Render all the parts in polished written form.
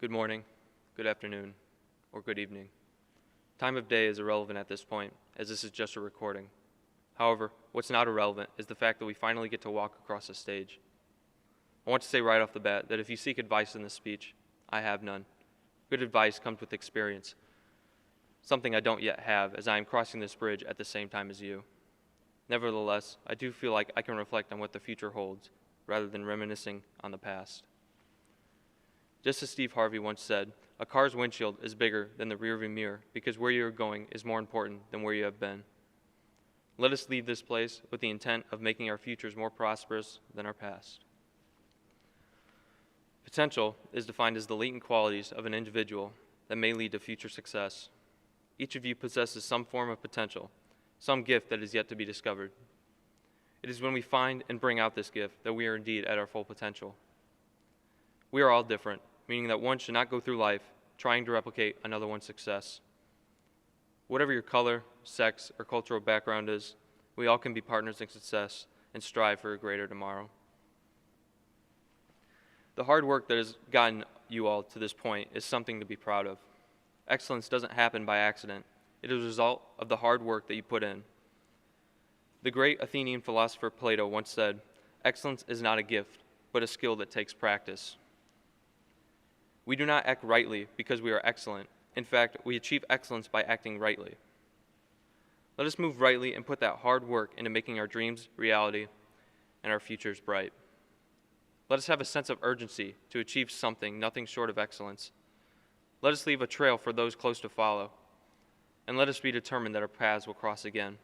good morning, good afternoon, or good evening. Time of day is irrelevant at this point, as this is just a recording. However, what's not irrelevant is the fact that we finally get to walk across the stage. I want to say right off the bat that if you seek advice in this speech, I have none. Good advice comes with experience, something I don't yet have, as I am crossing this bridge at the same time as you. Nevertheless, I do feel like I can reflect on what the future holds, rather than reminiscing on the past. Just as Steve Harvey once said, a car's windshield is bigger than the rearview mirror because where you are going is more important than where you have been. Let us leave this place with the intent of making our futures more prosperous than our past. Potential is defined as the latent qualities of an individual that may lead to future success. Each of you possesses some form of potential, some gift that is yet to be discovered. It is when we find and bring out this gift that we are indeed at our full potential. We are all different, meaning that one should not go through life trying to replicate another one's success. Whatever your color, sex, or cultural background is, we all can be partners in success and strive for a greater tomorrow. The hard work that has gotten you all to this point is something to be proud of. Excellence doesn't happen by accident. It is a result of the hard work that you put in. The great Athenian philosopher Plato once said, "Excellence is not a gift, but a skill that takes practice." We do not act rightly because we are excellent. In fact, we achieve excellence by acting rightly. Let us move rightly and put that hard work into making our dreams reality and our futures bright. Let us have a sense of urgency to achieve something nothing short of excellence. Let us leave a trail for those close to follow. And let us be determined that our paths will cross again.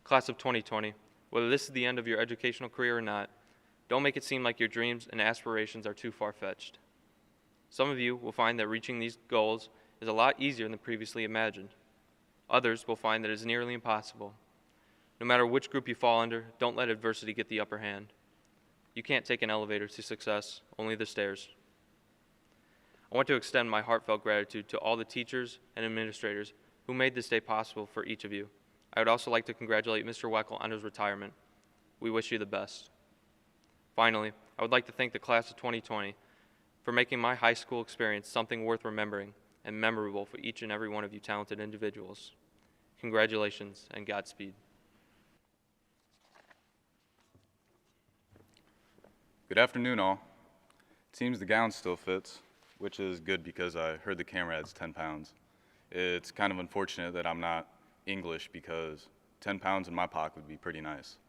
Class of 2020, whether this is the end of your educational career or not, don't make it seem like your dreams and aspirations are too far-fetched. Some of you will find that reaching these goals is a lot easier than previously imagined. Others will find that it is nearly impossible. No matter which group you fall under, don't let adversity get the upper hand. You can't take an elevator to success, only the stairs. I want to extend my heartfelt gratitude to all the teachers and administrators who made this day possible for each of you. I would also like to congratulate Mr. Weckel on his retirement. We wish you the best. Finally, I would like to thank the class of 2020 for making my high school experience something worth remembering and memorable for each and every one of you talented individuals. Congratulations and Godspeed. Good afternoon, all. It seems the gown still fits, which is good because I heard the camera adds 10 pounds. It's kind of unfortunate that I'm not English because 10 pounds in my pocket would be pretty nice.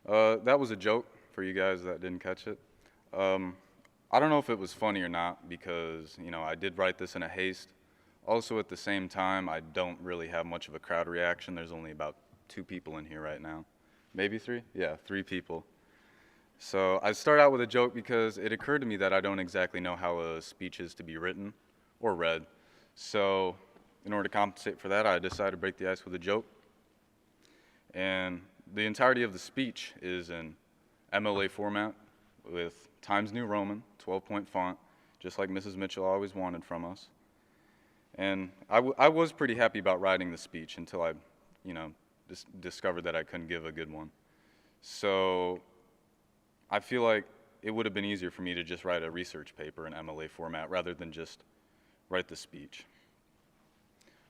That was a joke for you guys that didn't catch it. I don't know if it was funny or not because, I did write this in a haste. Also, at the same time, I don't really have much of a crowd reaction. There's only about 2 people in here right now. Maybe 3? Yeah, 3 people. So I start out with a joke because it occurred to me that I don't exactly know how a speech is to be written or read. So in order to compensate for that, I decided to break the ice with a joke. And the entirety of the speech is in MLA format with Times New Roman, 12-point font, just like Mrs. Mitchell always wanted from us. And I was pretty happy about writing the speech until I, discovered that I couldn't give a good one. So I feel like it would have been easier for me to just write a research paper in MLA format rather than just write the speech.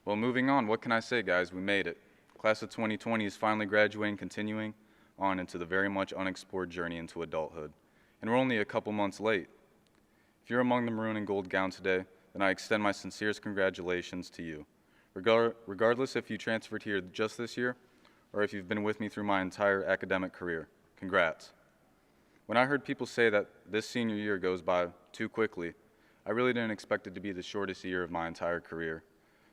Well, moving on, what can I say, guys? We made it. Class of 2020 is finally graduating, continuing on into the very much unexplored journey into adulthood. And we're only a couple months late. If you're among the maroon and gold gown today, then I extend my sincerest congratulations to you. Regardless if you transferred here just this year or if you've been with me through my entire academic career, congrats. When I heard people say that this senior year goes by too quickly, I really didn't expect it to be the shortest year of my entire career,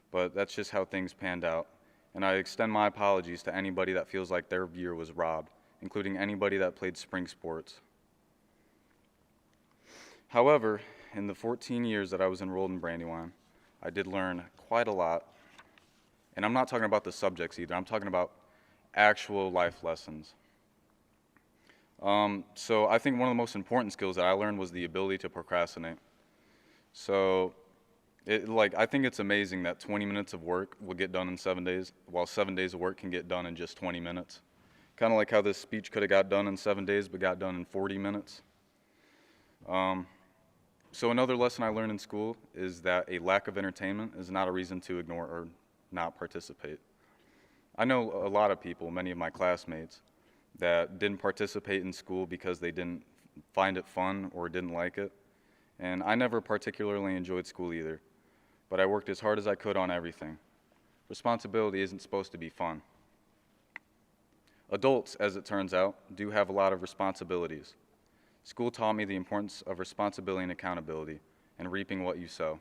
but that's just how things panned out, and I extend my apologies to anybody that feels like their year was robbed, including anybody that played spring sports. However, in the 14 years that I was enrolled in Brandywine, I did learn quite a lot, and I'm not talking about the subjects either, I'm talking about actual life lessons. So I think one of the most important skills that I learned was the ability to procrastinate. So I think it's amazing that 20 minutes of work will get done in 7 days, while 7 days of work can get done in just 20 minutes. Kind of like how this speech could have got done in 7 days, but got done in 40 minutes. So another lesson I learned in school is that a lack of entertainment is not a reason to ignore or not participate. I know a lot of people, many of my classmates, that didn't participate in school because they didn't find it fun or didn't like it. And I never particularly enjoyed school either, but I worked as hard as I could on everything. Responsibility isn't supposed to be fun. Adults, as it turns out, do have a lot of responsibilities. School taught me the importance of responsibility and accountability and reaping what you sow.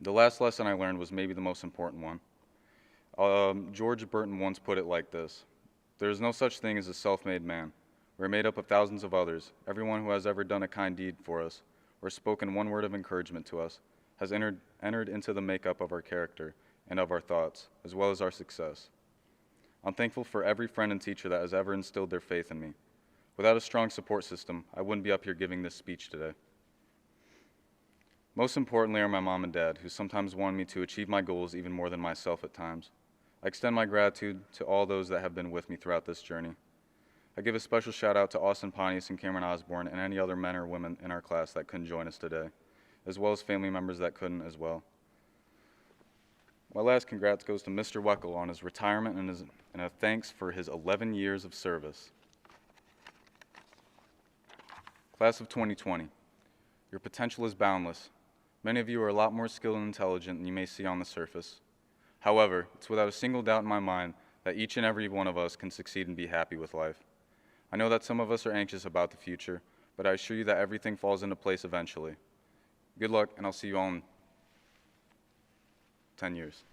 The last lesson I learned was maybe the most important one. George Burton once put it like this: "There is no such thing as a self-made man. We are made up of thousands of others. Everyone who has ever done a kind deed for us or spoken one word of encouragement to us has entered into the makeup of our character and of our thoughts, as well as our success. I'm thankful for every friend and teacher that has ever instilled their faith in me. Without a strong support system, I wouldn't be up here giving this speech today. Most importantly are my mom and dad, who sometimes wanted me to achieve my goals even more than myself at times. I extend my gratitude to all those that have been with me throughout this journey. I give a special shout out to Austin Pontius and Cameron Osborne and any other men or women in our class that couldn't join us today, as well as family members that couldn't as well. My last congrats goes to Mr. Weckel on his retirement and a thanks for his 11 years of service. Class of 2020, your potential is boundless. Many of you are a lot more skilled and intelligent than you may see on the surface. However, it's without a single doubt in my mind that each and every one of us can succeed and be happy with life. I know that some of us are anxious about the future, but I assure you that everything falls into place eventually. Good luck, and I'll see you all in 10 years.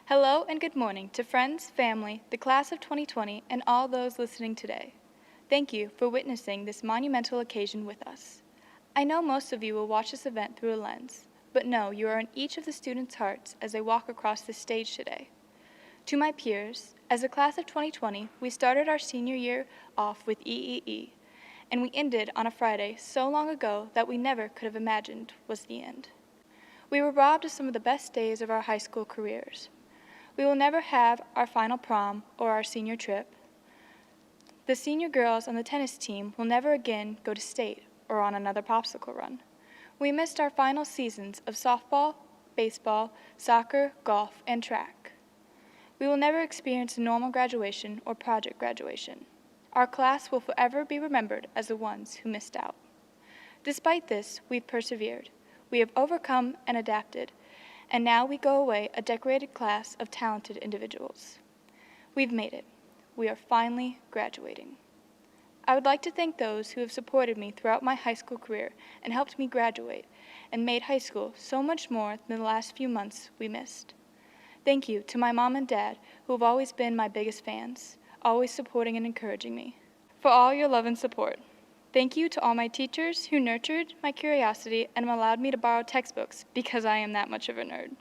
Hello and good morning to friends, family, the class of 2020, and all those listening today. Thank you for witnessing this monumental occasion with us. I know most of you will watch this event through a lens, but know you are in each of the students' hearts as they walk across this stage today. To my peers, as a class of 2020, we started our senior year off with EEE, and we ended on a Friday so long ago that we never could have imagined was the end. We were robbed of some of the best days of our high school careers. We will never have our final prom or our senior trip. The senior girls on the tennis team will never again go to state or on another popsicle run. We missed our final seasons of softball, baseball, soccer, golf, and track. We will never experience a normal graduation or project graduation. Our class will forever be remembered as the ones who missed out. Despite this, we've persevered. We have overcome and adapted, and now we go away a decorated class of talented individuals. We've made it. We are finally graduating. I would like to thank those who have supported me throughout my high school career and helped me graduate and made high school so much more than the last few months we missed. Thank you to my mom and dad, who have always been my biggest fans, always supporting and encouraging me, for all your love and support. Thank you to all my teachers who nurtured my curiosity and allowed me to borrow textbooks because I am that much of a nerd.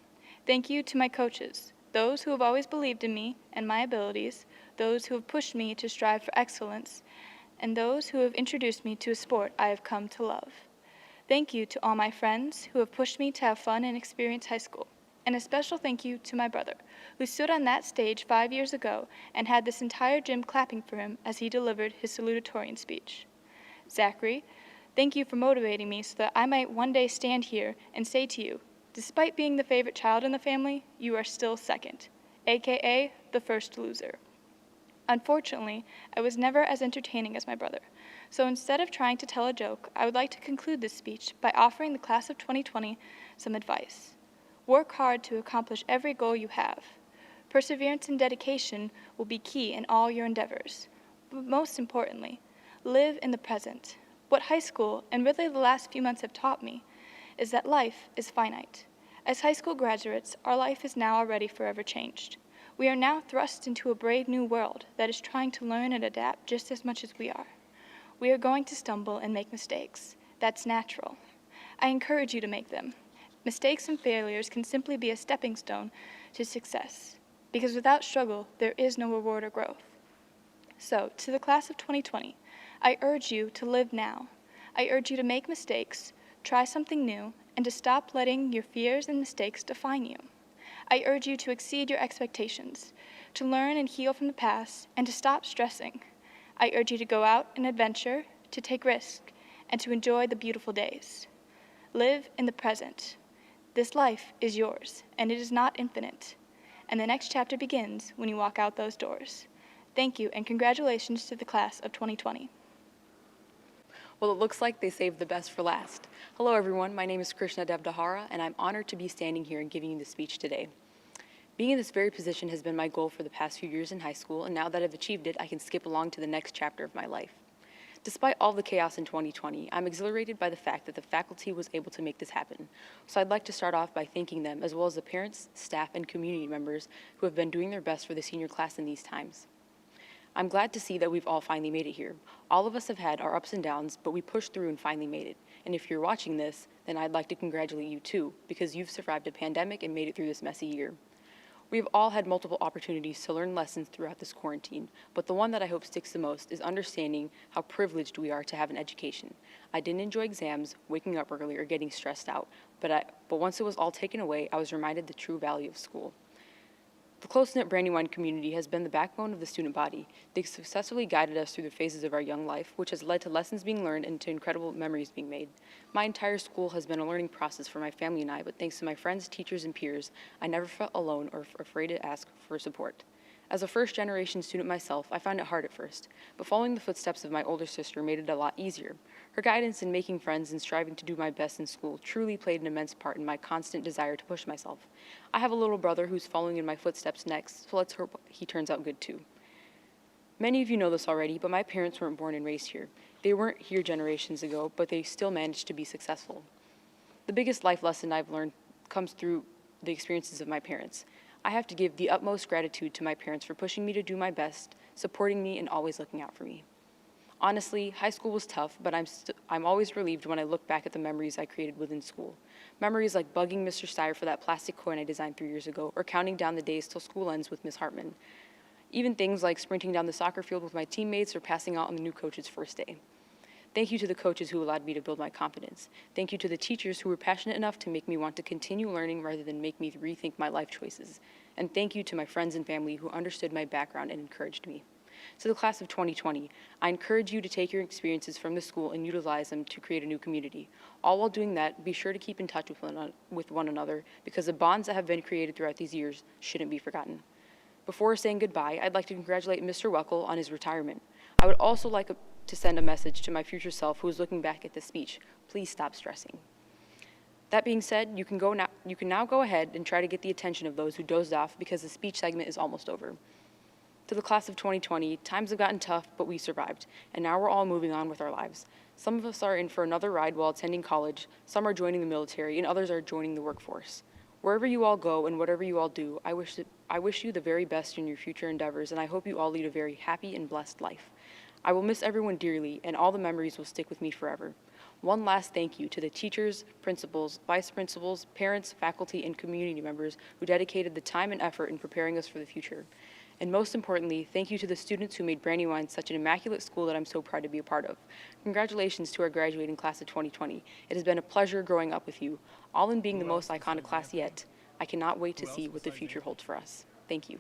Thank you to my coaches, those who have always believed in me and my abilities, those who have pushed me to strive for excellence, and those who have introduced me to a sport I have come to love. Thank you to all my friends who have pushed me to have fun and experience high school. And a special thank you to my brother, who stood on that stage 5 years ago and had this entire gym clapping for him as he delivered his salutatorian speech. Zachary, thank you for motivating me so that I might one day stand here and say to you, despite being the favorite child in the family, you are still second, aka the first loser. Unfortunately, I was never as entertaining as my brother, so instead of trying to tell a joke, I would like to conclude this speech by offering the class of 2020 some advice. Work hard to accomplish every goal you have. Perseverance and dedication will be key in all your endeavors. But most importantly, live in the present. What high school, and really the last few months have taught me, is that life is finite. As high school graduates, our life is now already forever changed. We are now thrust into a brave new world that is trying to learn and adapt just as much as we are. We are going to stumble and make mistakes. That's natural. I encourage you to make them. Mistakes and failures can simply be a stepping stone to success, because without struggle, there is no reward or growth. So, to the class of 2020, I urge you to live now. I urge you to make mistakes, try something new, and to stop letting your fears and mistakes define you. I urge you to exceed your expectations, to learn and heal from the past, and to stop stressing. I urge you to go out and adventure, to take risks, and to enjoy the beautiful days. Live in the present. This life is yours, and it is not infinite. And the next chapter begins when you walk out those doors. Thank you, and congratulations to the class of 2020. Well, it looks like they saved the best for last. Hello, everyone. My name is Krishna Devdahara, and I'm honored to be standing here and giving you this speech today. Being in this very position has been my goal for the past few years in high school, and now that I've achieved it, I can skip along to the next chapter of my life. Despite all the chaos in 2020, I'm exhilarated by the fact that the faculty was able to make this happen. So I'd like to start off by thanking them, as well as the parents, staff, and community members who have been doing their best for the senior class in these times. I'm glad to see that we've all finally made it here. All of us have had our ups and downs, but we pushed through and finally made it. And if you're watching this, then I'd like to congratulate you too, because you've survived a pandemic and made it through this messy year. We've all had multiple opportunities to learn lessons throughout this quarantine, but the one that I hope sticks the most is understanding how privileged we are to have an education. I didn't enjoy exams, waking up early, or getting stressed out, but once it was all taken away, I was reminded the true value of school. The close-knit Brandywine community has been the backbone of the student body. They successfully guided us through the phases of our young life, which has led to lessons being learned and to incredible memories being made. My entire school has been a learning process for my family and I, but thanks to my friends, teachers, and peers, I never felt alone or afraid to ask for support. As a first-generation student myself, I found it hard at first, but following the footsteps of my older sister made it a lot easier. Her guidance in making friends and striving to do my best in school truly played an immense part in my constant desire to push myself. I have a little brother who's following in my footsteps next, so let's hope he turns out good too. Many of you know this already, but my parents weren't born and raised here. They weren't here generations ago, but they still managed to be successful. The biggest life lesson I've learned comes through the experiences of my parents. I have to give the utmost gratitude to my parents for pushing me to do my best, supporting me, and always looking out for me. Honestly, high school was tough, but I'm always relieved when I look back at the memories I created within school. Memories like bugging Mr. Steyer for that plastic coin I designed 3 years ago, or counting down the days till school ends with Miss Hartman. Even things like sprinting down the soccer field with my teammates or passing out on the new coach's first day. Thank you to the coaches who allowed me to build my confidence. Thank you to the teachers who were passionate enough to make me want to continue learning rather than make me rethink my life choices. And thank you to my friends and family who understood my background and encouraged me. To the class of 2020, I encourage you to take your experiences from the school and utilize them to create a new community. All while doing that, be sure to keep in touch with one another, because the bonds that have been created throughout these years shouldn't be forgotten. Before saying goodbye, I'd like to congratulate Mr. Weckel on his retirement. I would also like to send a message to my future self who is looking back at this speech. Please stop stressing. That being said, you can now go ahead and try to get the attention of those who dozed off, because the speech segment is almost over. To the class of 2020, times have gotten tough, but we survived, and now we're all moving on with our lives. Some of us are in for another ride while attending college, some are joining the military, and others are joining the workforce. Wherever you all go and whatever you all do, I wish you the very best in your future endeavors, and I hope you all lead a very happy and blessed life. I will miss everyone dearly, and all the memories will stick with me forever. One last thank you to the teachers, principals, vice principals, parents, faculty, and community members who dedicated the time and effort in preparing us for the future. And most importantly, thank you to the students who made Brandywine such an immaculate school that I'm so proud to be a part of. Congratulations to our graduating class of 2020. It has been a pleasure growing up with you, all in being the most iconic class yet. I cannot wait to see what the future holds for us. Thank you.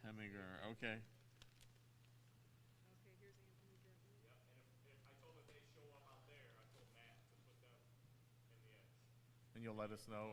Heminger, okay. And you'll let us know.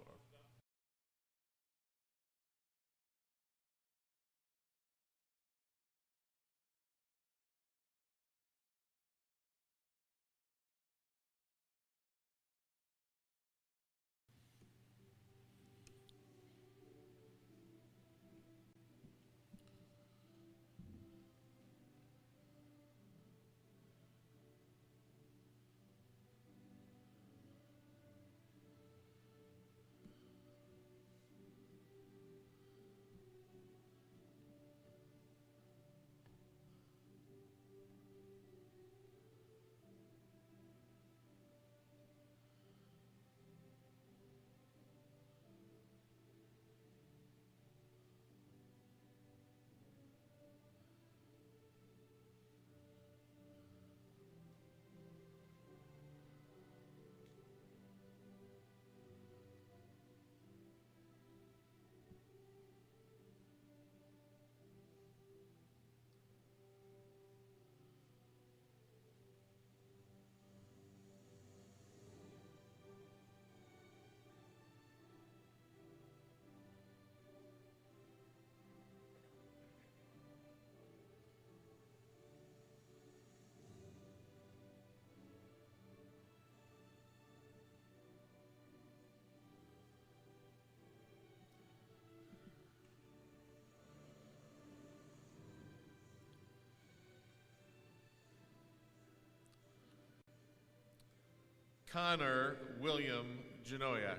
Connor William Janoyak.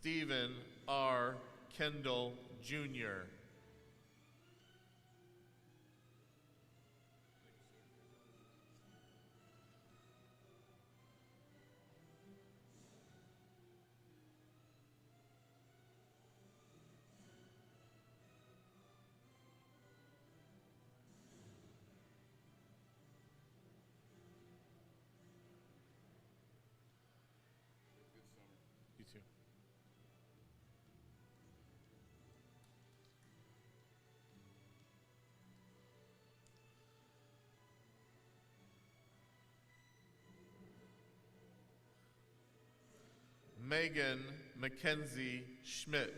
Stephen R. Kendall, Jr. You too. Megan Mackenzie Schmidt.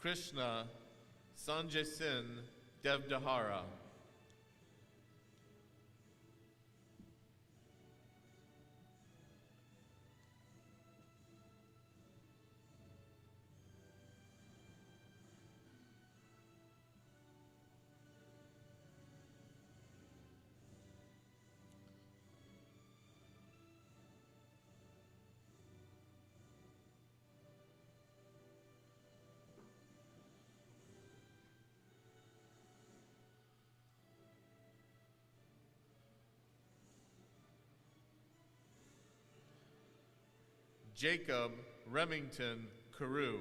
Krishna Sanjay Sin Devdahara. Jacob Remington Carew.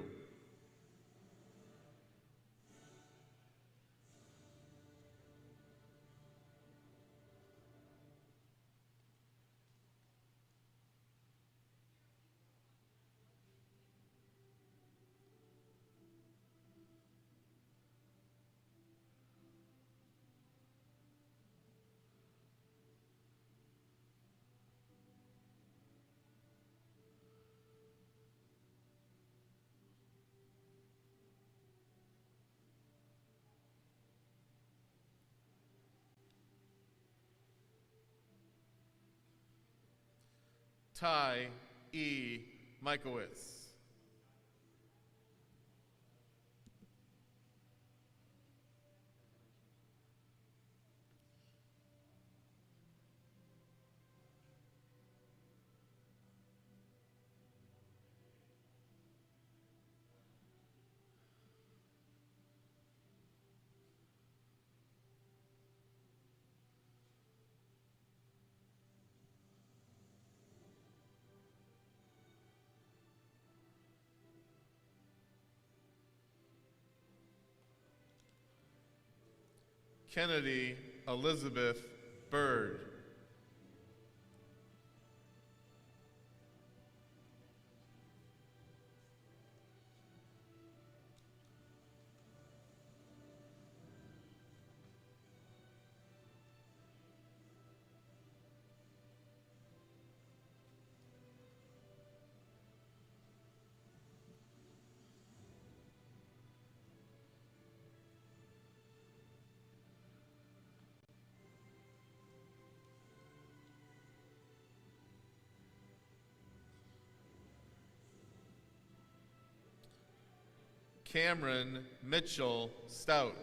Ty E. Michaowitz. Kennedy Elizabeth Bird. Cameron Mitchell Stout.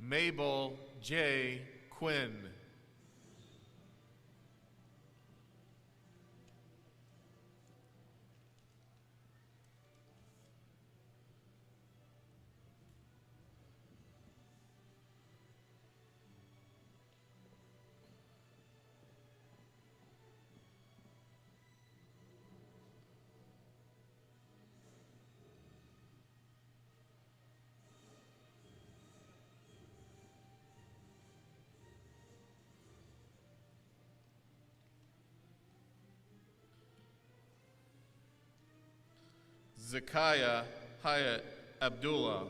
Mabel J. Quinn. Zakiah Hyatt Abdullah.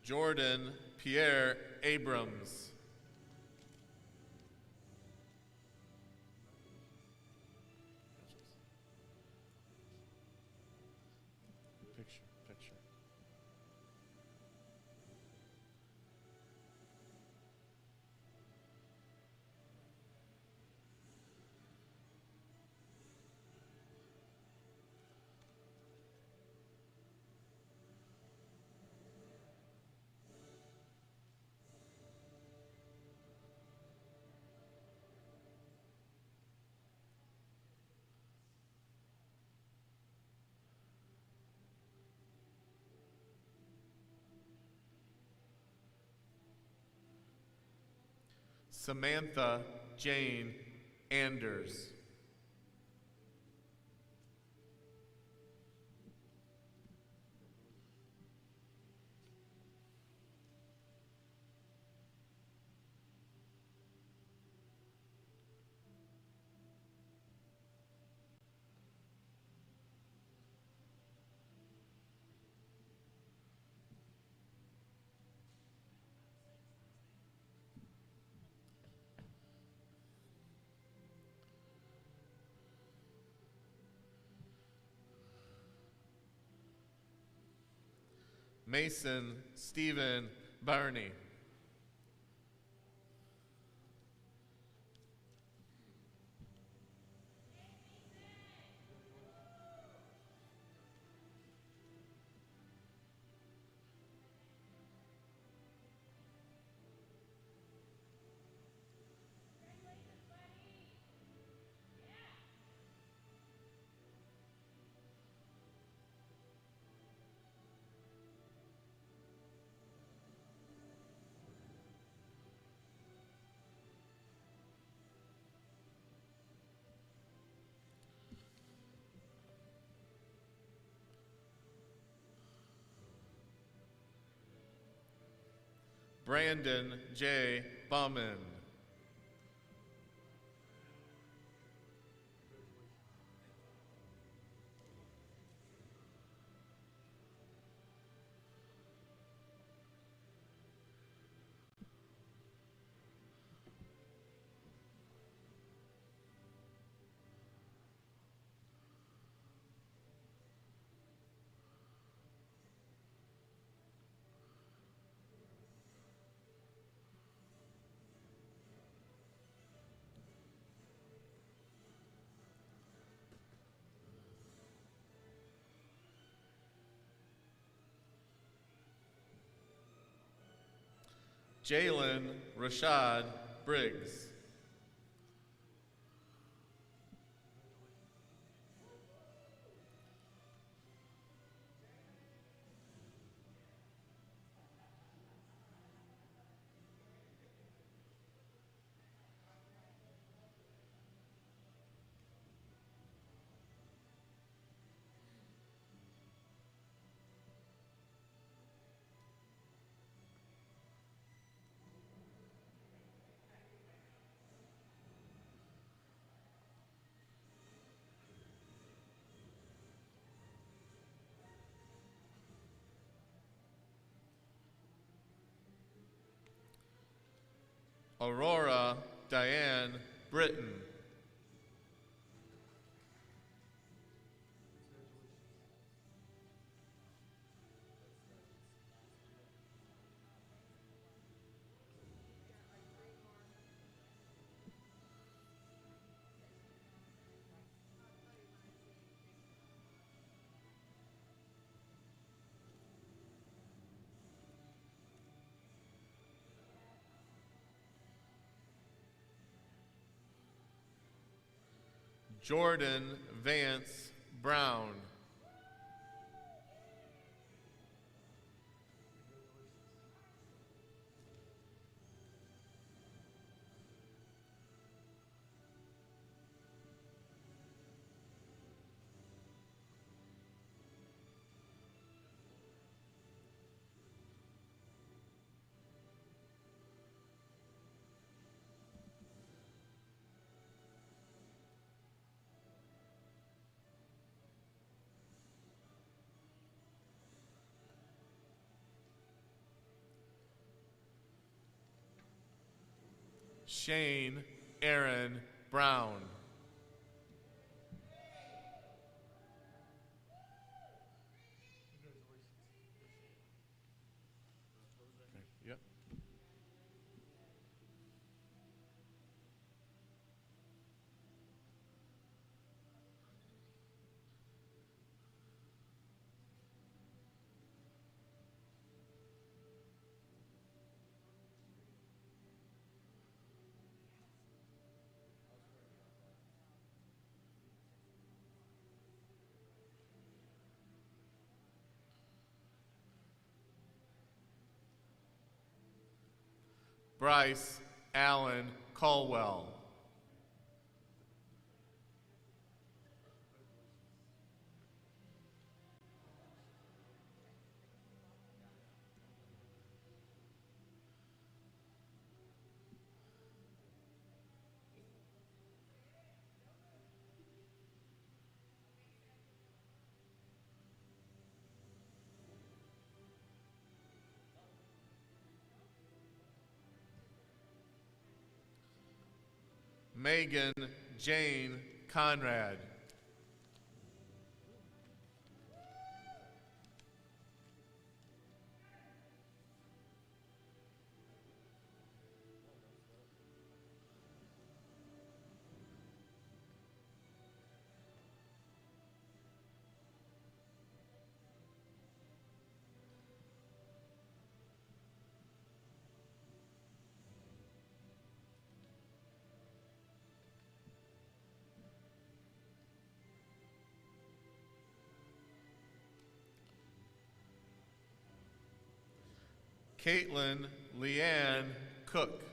Jordan Pierre Abrams. Picture. Samantha Jane Anders. Mason Stephen Barney. Brandon J. Bauman. Jalen Rashad Briggs. Aurora Diane Britton. Jordan Vance Brown. Shane Aaron Brown. Yep. Bryce Allen Caldwell. Megan Jane Conrad. Caitlin Leanne Cook.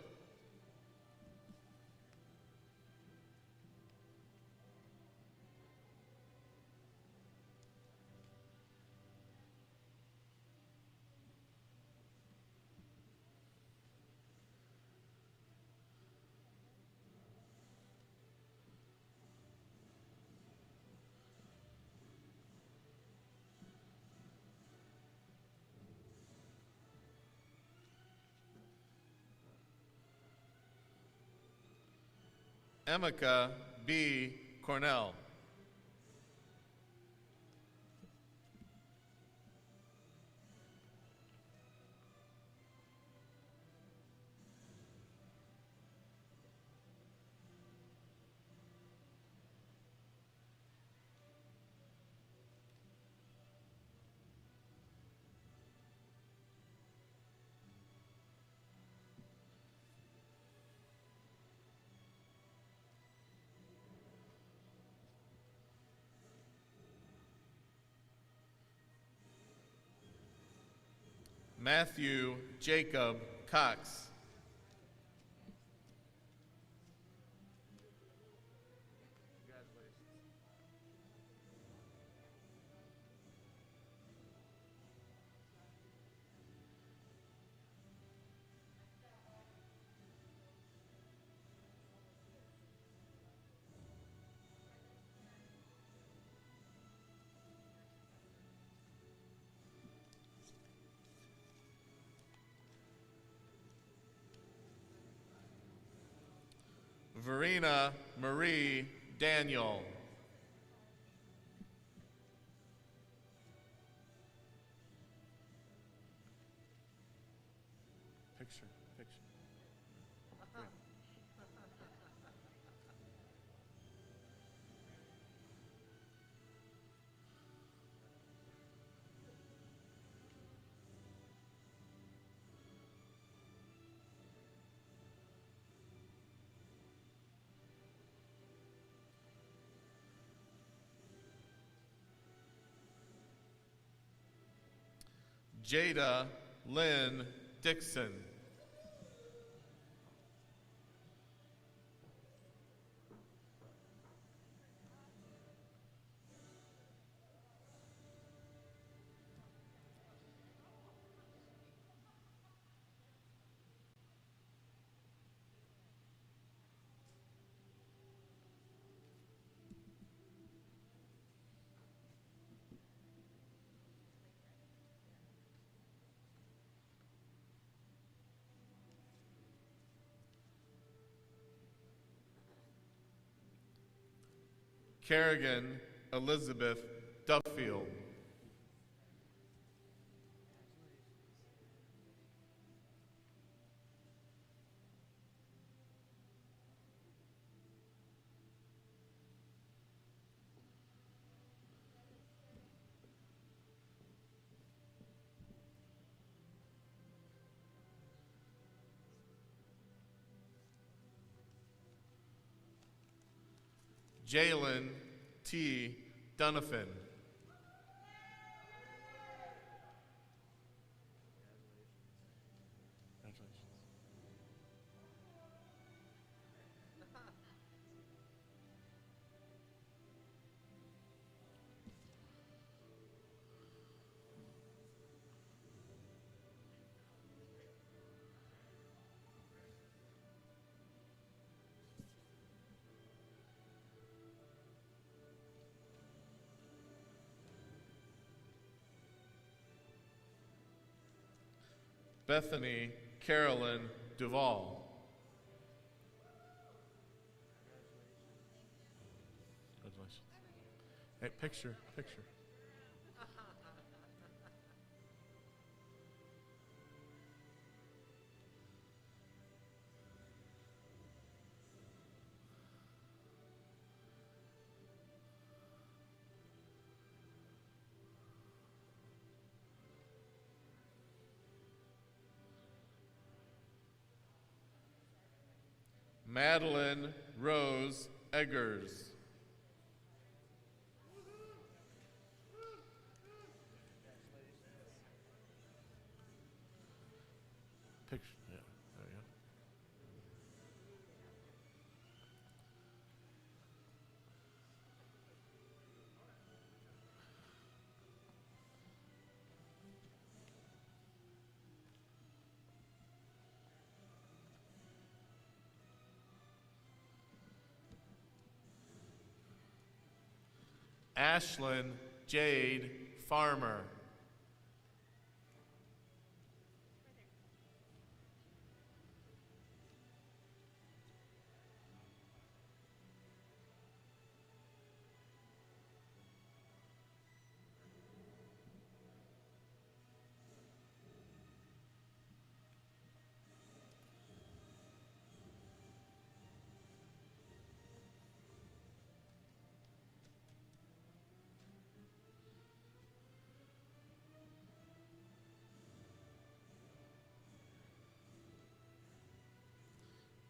Emeka B. Cornell. Matthew Jacob Cox. Verena Marie Daniel. Picture. Jada Lynn Dixon. Kerrigan Elizabeth Duffield. Jalen T. Dunafin. Bethany Carolyn Duvall. Congratulations. Hey, picture. Madeline Rose Eggers. Picture, yeah, there you go. Ashlyn Jade Farmer.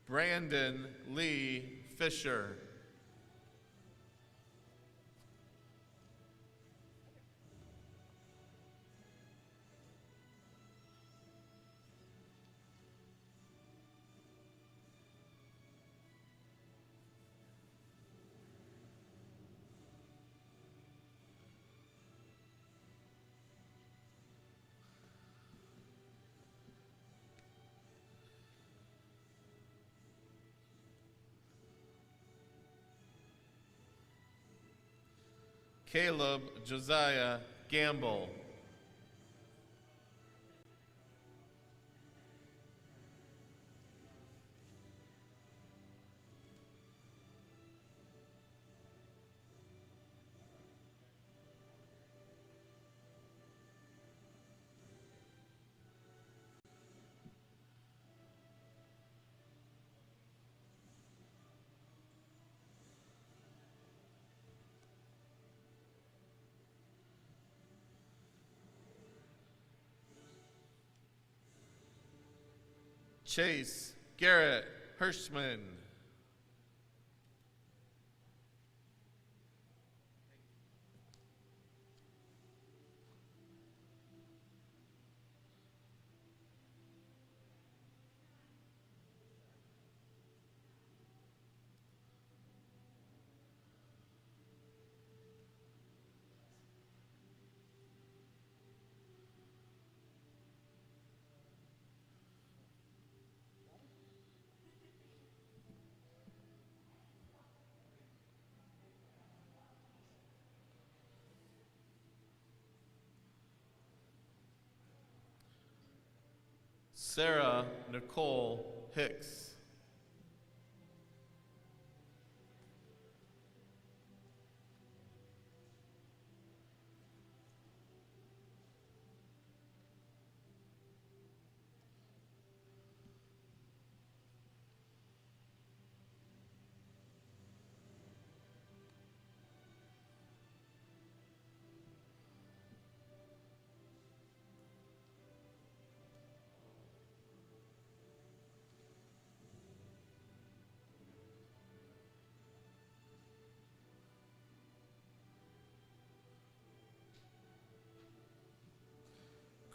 Brandon Lee Fisher. Caleb Josiah Gamble. Chase Garrett Hirschman. Sarah Nicole Hicks.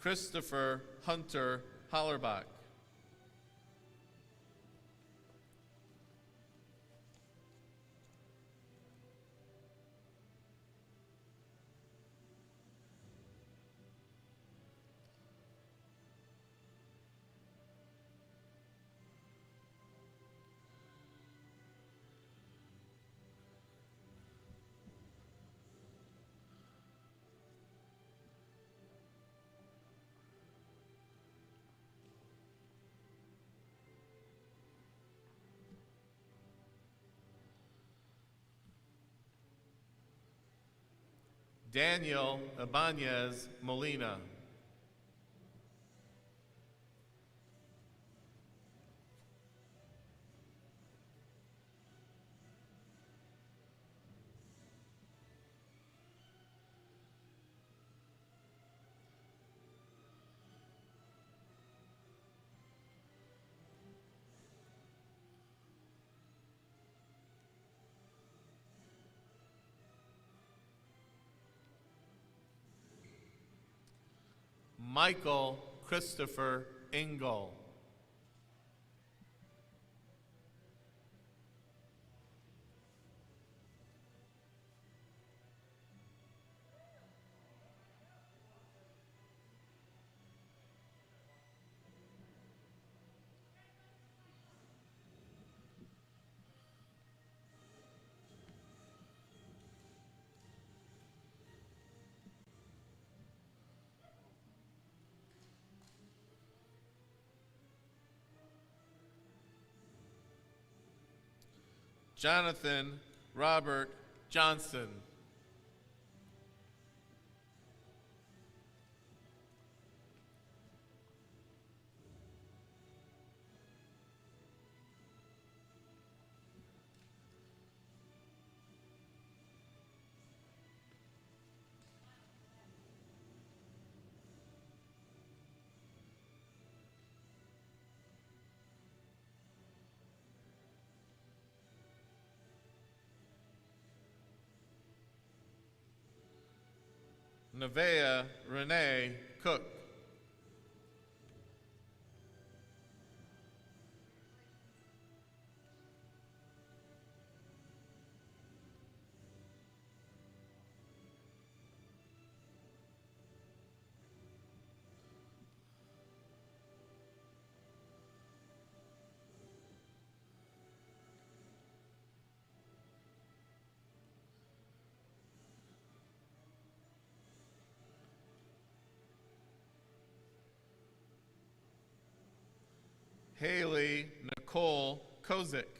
Christopher Hunter Hollerbach. Daniel Ibanez Molina. Michael Christopher Engel. Jonathan Robert Johnson. Nevaeh Renee Cook. Haley Nicole Kozik.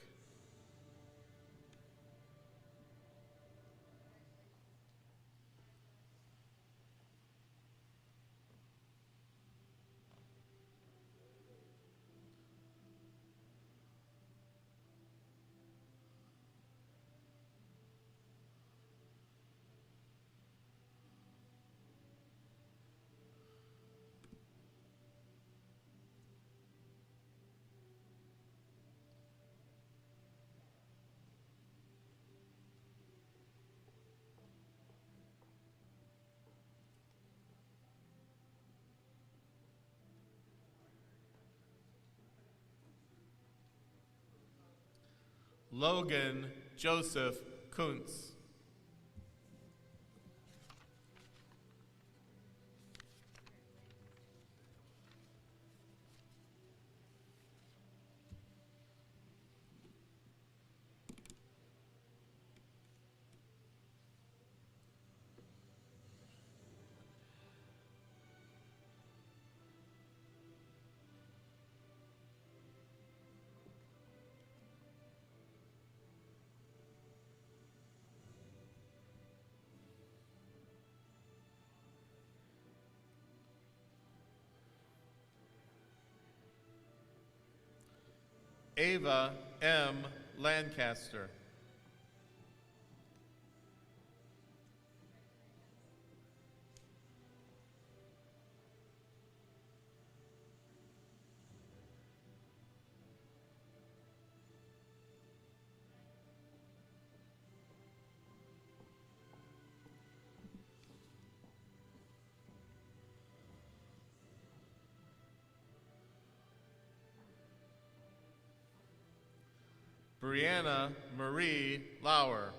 Logan Joseph Kuntz. Ava M. Lancaster. Brianna Marie Lauer.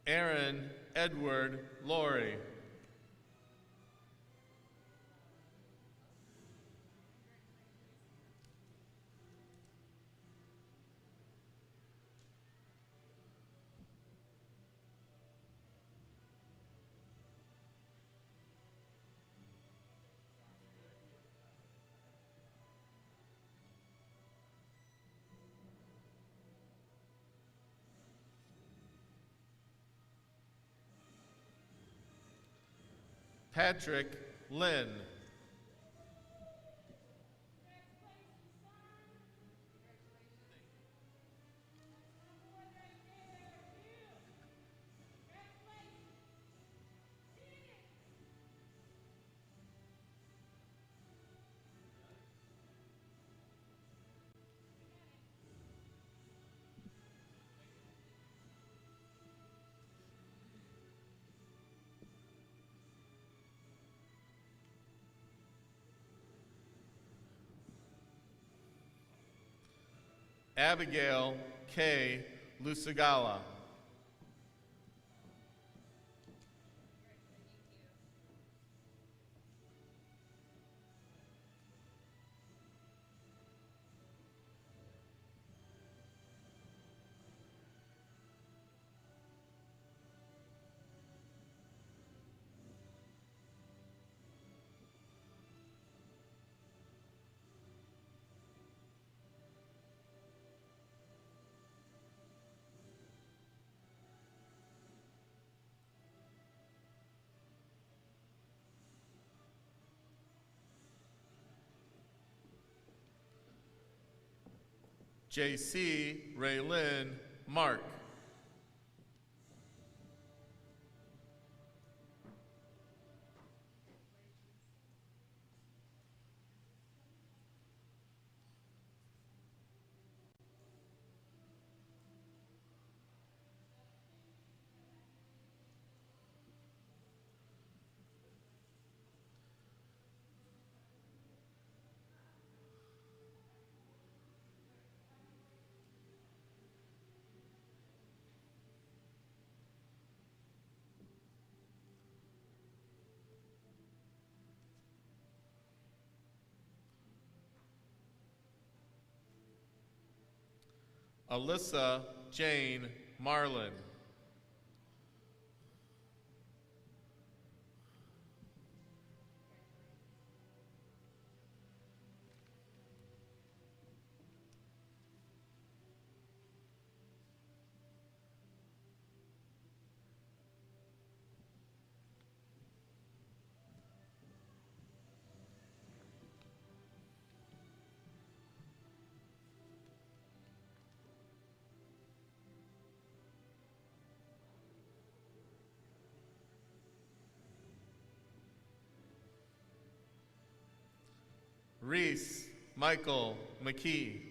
Aaron Edward Laurie. Patrick Lynn. Abigail K. Lusagala. J.C. Raylyn Mark. Alyssa Jane Marlin. Reese Michael McKee.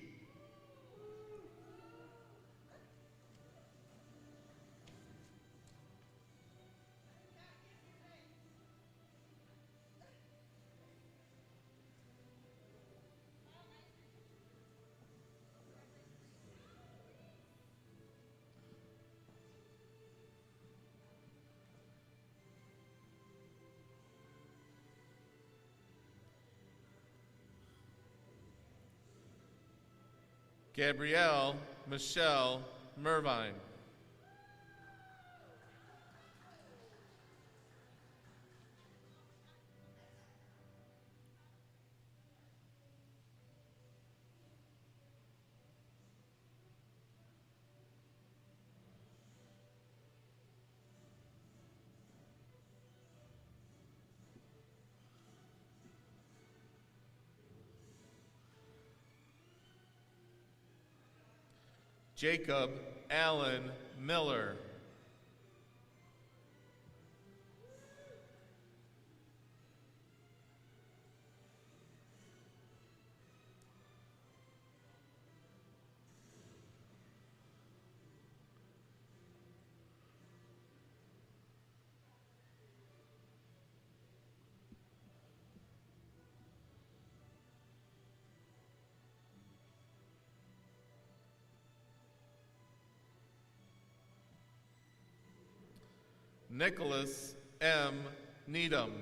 Gabrielle Michelle Mervine. Jacob Allen Miller. Nicholas M. Needham.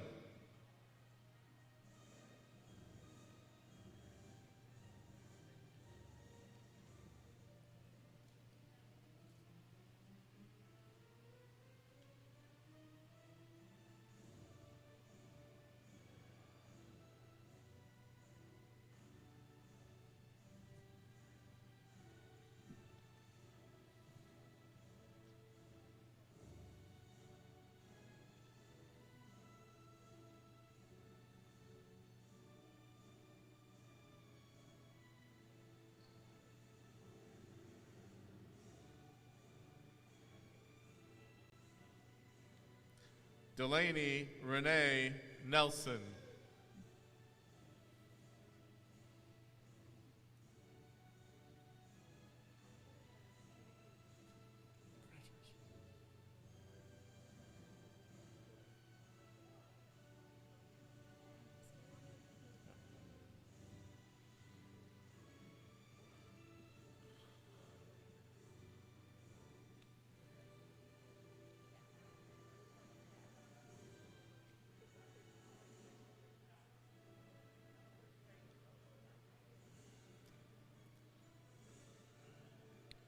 Delaney Renee Nelson.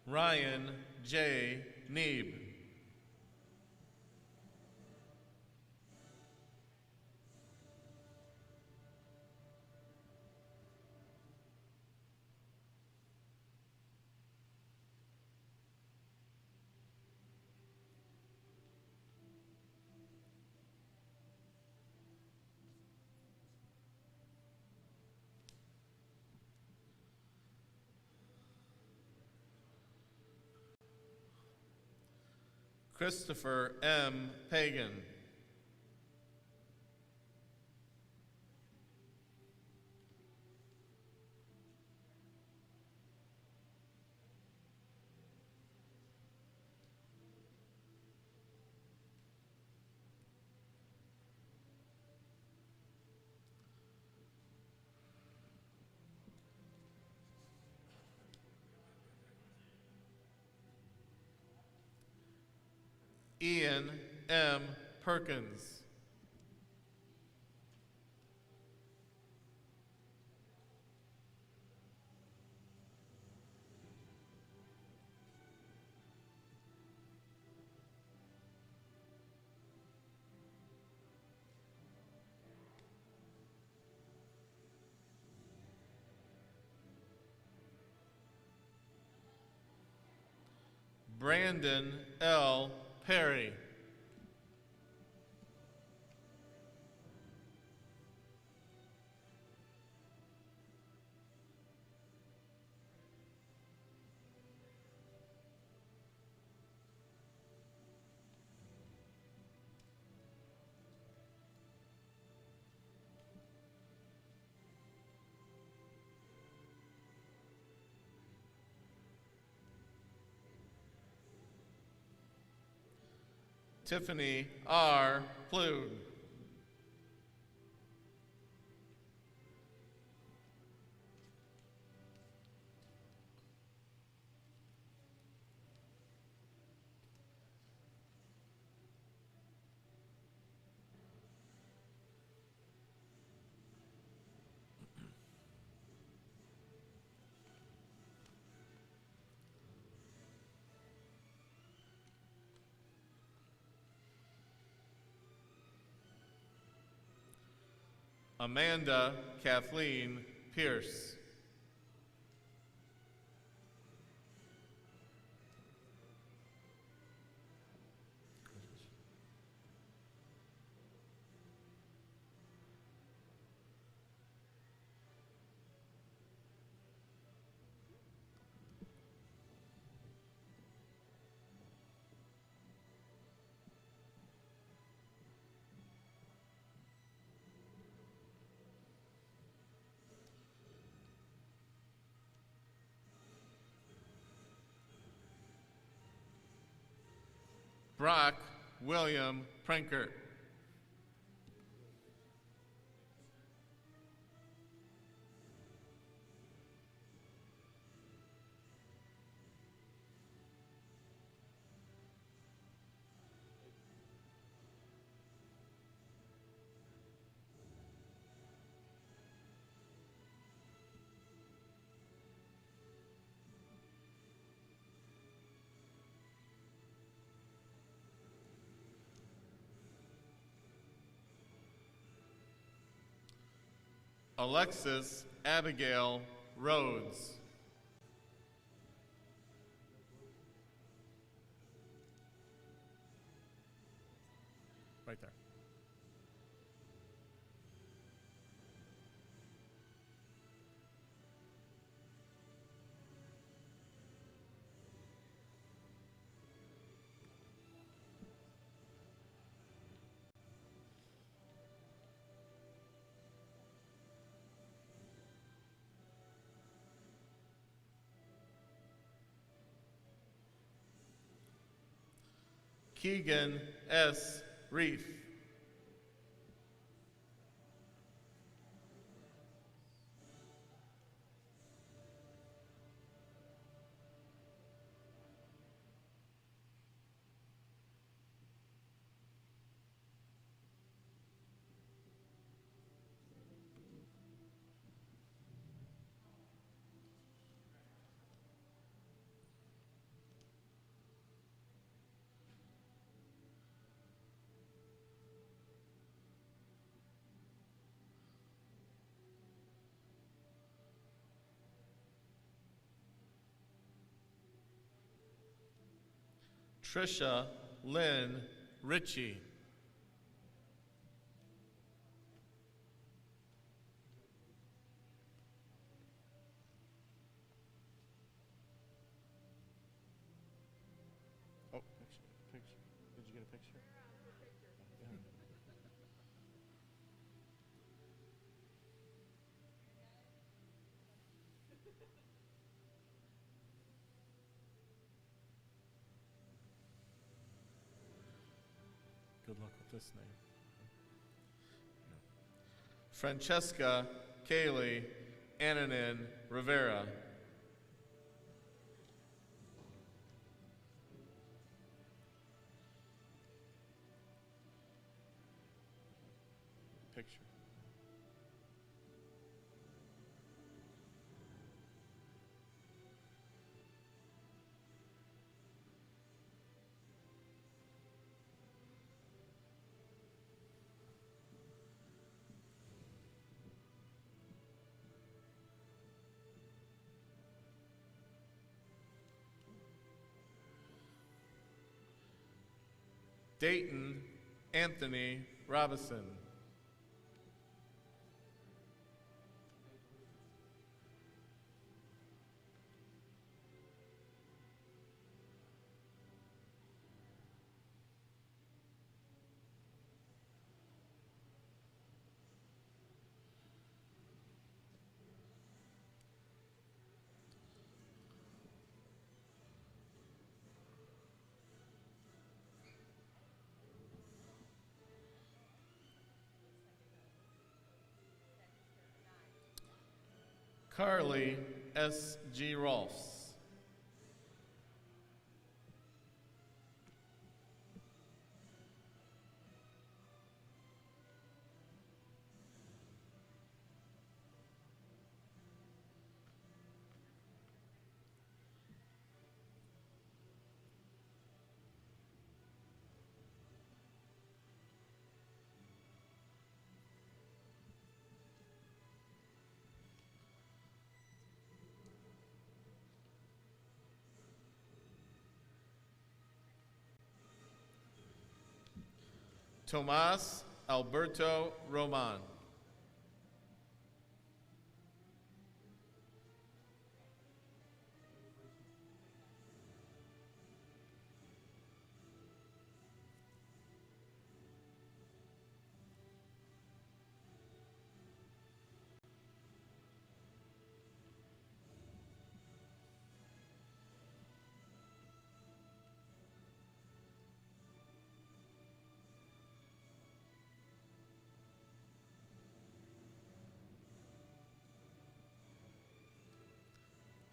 Ryan J. Neeb. Christopher M. Pagan. Ian M. Perkins. Brandon L. Perry. Tiffany R. Plug. Amanda Kathleen Pierce. Brock William Prankert. Alexis Abigail Rhodes. Right there. Keegan S. Reef. Trisha Lynn Ritchie. Oh, picture. Did you get a picture? Good luck with this name. Francesca Kaylee Ananin Rivera. Picture. Dayton Anthony Robinson. Carly S.G. Rolfs. Tomas Alberto Roman.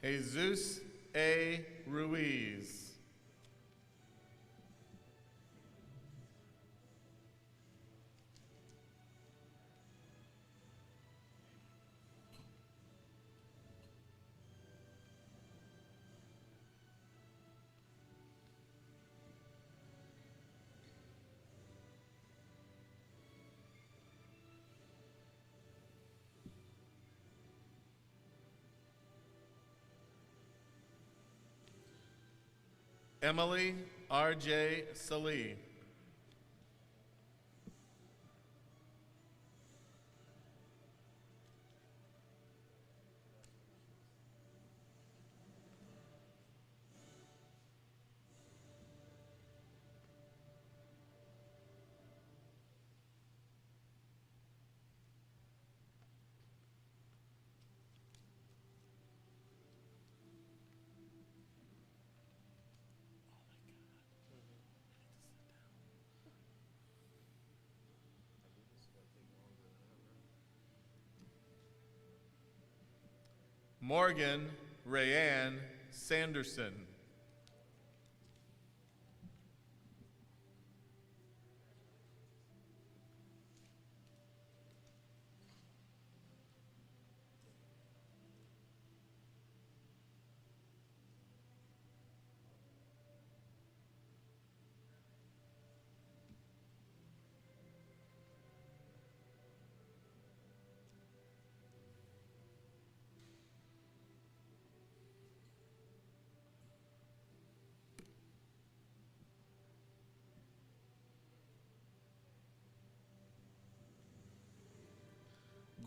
Jesus A. Ruiz. Emily R.J. Salih. Morgan Rayanne Sanderson.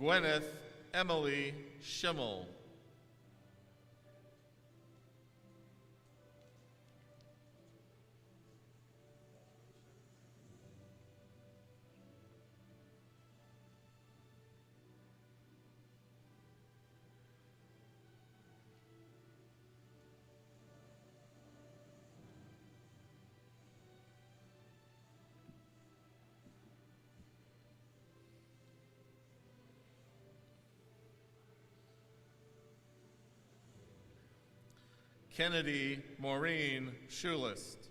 Gwyneth Emily Schimmel. Kennedy Maureen Schulist.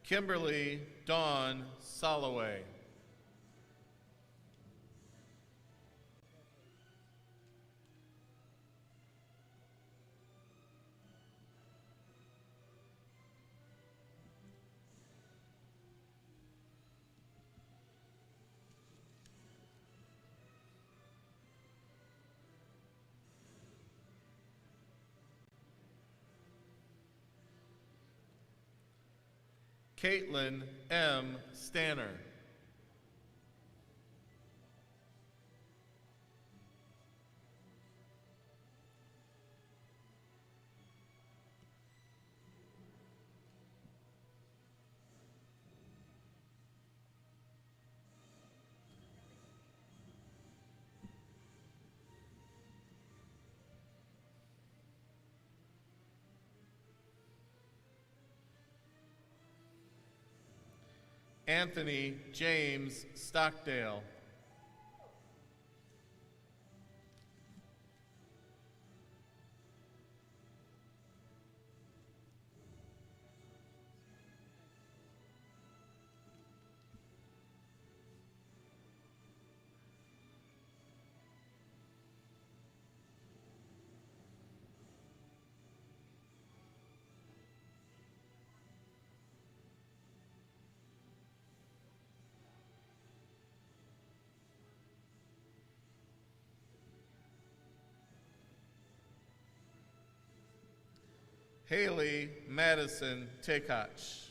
Kimberly Dawn Soloway. Caitlin M. Stanner. Anthony James Stockdale. Haley Madison Tekach.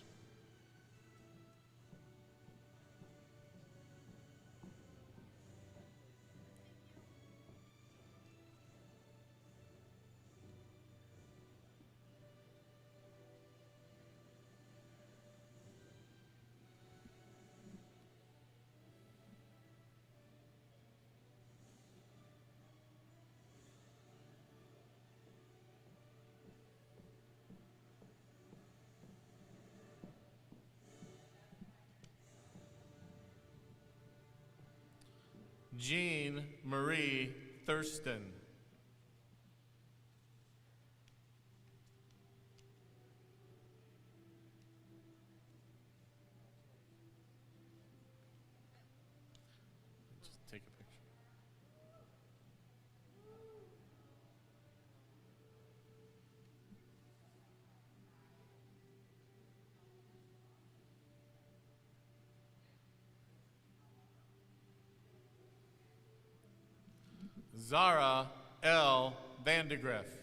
Jean Marie Thurston. Just take a picture. Zara L. Vandegrift.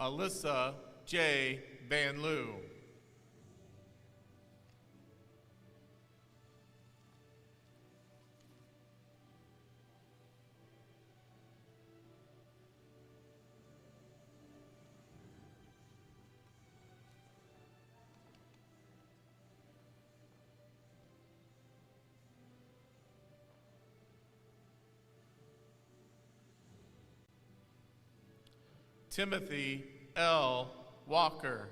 Alyssa J. Van Loo. Timothy L. Walker.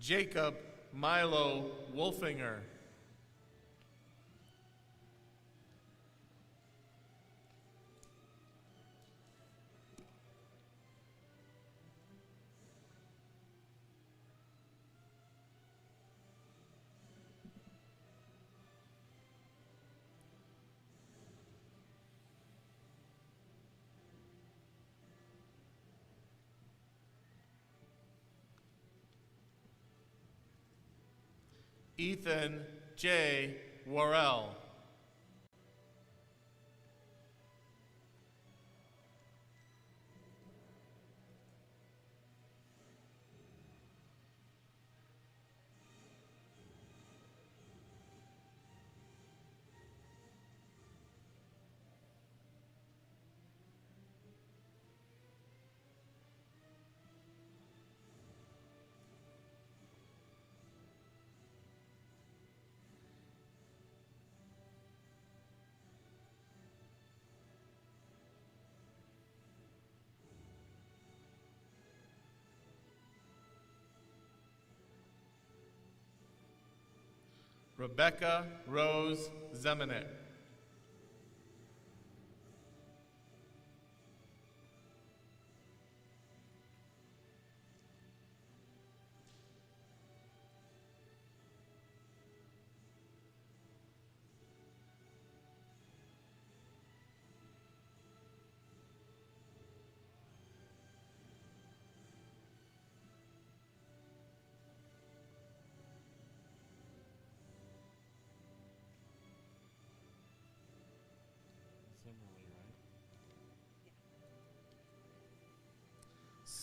Jacob Milo Wolfinger. Ethan J. Worrell. Rebecca Rose Zemanek.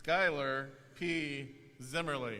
Skylar P. Zimmerly.